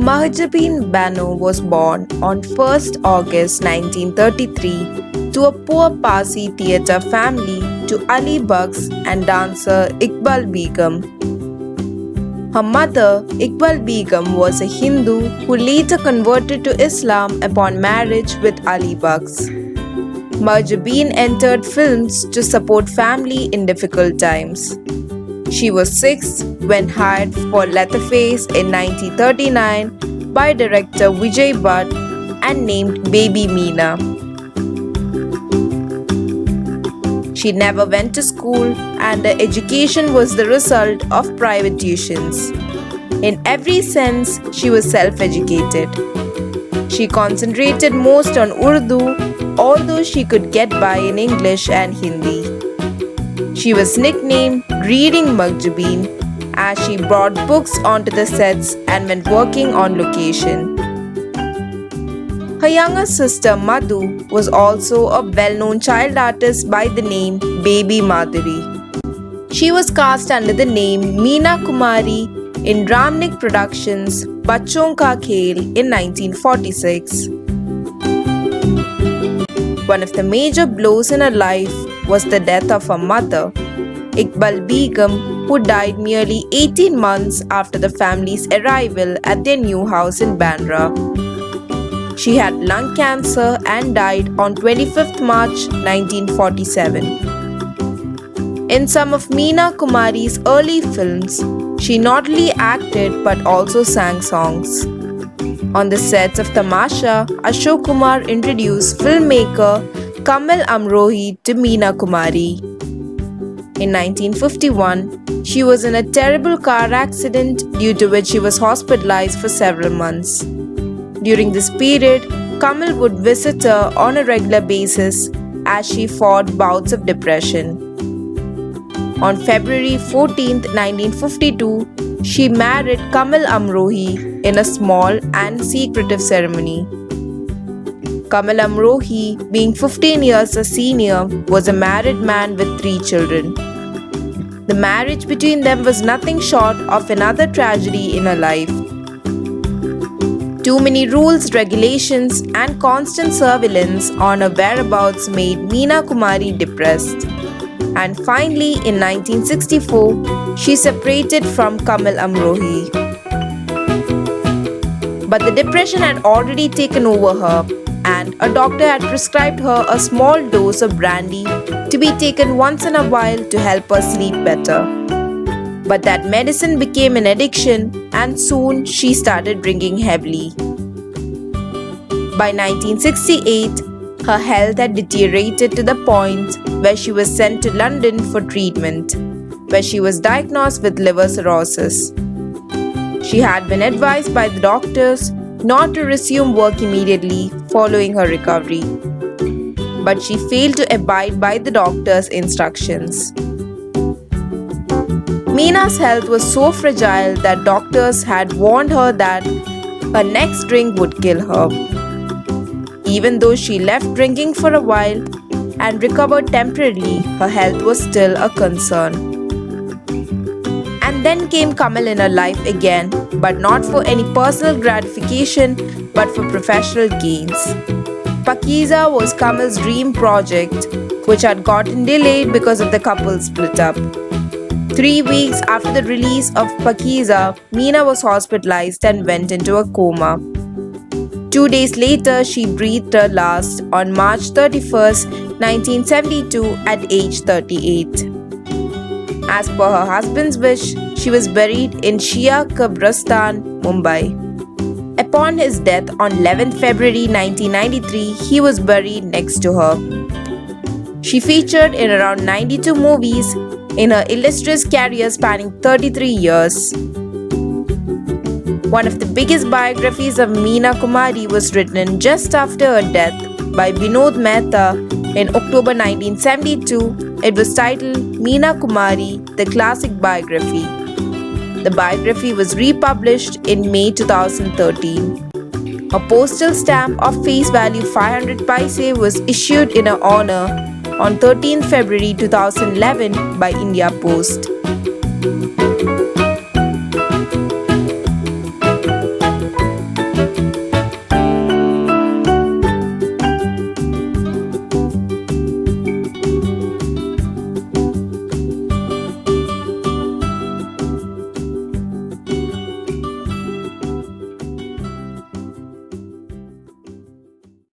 Mahjabeen Bano was born on 1st August 1933 to a poor Parsi theatre family to Ali Bucks and dancer Iqbal Begum. Her mother, Iqbal Begum, was a Hindu who later converted to Islam upon marriage with Ali Bucks. Mahjabeen entered films to support family in difficult times. She was 6 when hired for Leatherface in 1939 by director Vijay Bhatt and named Baby Meena. She never went to school and her education was the result of private tuitions. In every sense, she was self-educated. She concentrated most on Urdu, although she could get by in English and Hindi. She was nicknamed Reading Mahjabeen as she brought books onto the sets and went working on location. Her younger sister Madhu was also a well-known child artist by the name Baby Madhuri. She was cast under the name Meena Kumari in Ramnik Productions' Bachon Ka Khel in 1946. One of the major blows in her life was the death of her mother, Iqbal Begum, who died nearly 18 months after the family's arrival at their new house in Bandra. She had lung cancer and died on 25th March 1947. In some of Meena Kumari's early films, she not only acted but also sang songs. On the sets of Tamasha, Ashok Kumar introduced filmmaker Kamal Amrohi to Meena Kumari. In 1951, she was in a terrible car accident due to which she was hospitalized for several months. During this period, Kamal would visit her on a regular basis as she fought bouts of depression. On February 14, 1952, she married Kamal Amrohi in a small and secretive ceremony. Kamal Amrohi, being 15 years her senior, was a married man with 3 children. The marriage between them was nothing short of another tragedy in her life. Too many rules, regulations, and constant surveillance on her whereabouts made Meena Kumari depressed. And finally, in 1964, she separated from Kamal Amrohi. But the depression had already taken over her, and a doctor had prescribed her a small dose of brandy to be taken once in a while to help her sleep better. But that medicine became an addiction, and soon she started drinking heavily. By 1968, her health had deteriorated to the point where she was sent to London for treatment, where she was diagnosed with liver cirrhosis. She had been advised by the doctors not to resume work immediately following her recovery, but she failed to abide by the doctor's instructions. Meena's health was so fragile that doctors had warned her that her next drink would kill her. Even though she left drinking for a while and recovered temporarily, her health was still a concern. And then came Kamal in her life again, but not for any personal gratification but for professional gains. Pakeeza was Kamal's dream project, which had gotten delayed because of the couple's split up. 3 weeks after the release of Pakeeza, Meena was hospitalized and went into a coma. 2 days later, she breathed her last on March 31st, 1972 at age 38. As per her husband's wish, she was buried in Shia Kabristan, Mumbai. Upon his death on 11th February 1993, he was buried next to her. She featured in around 92 movies in her illustrious career spanning 33 years. One of the biggest biographies of Meena Kumari was written just after her death by Vinod Mehta in October 1972. It was titled Meena Kumari, the Classic Biography. The biography was republished in May 2013. A postal stamp of face value 500 paise was issued in her honor on 13 February 2011 by India Post.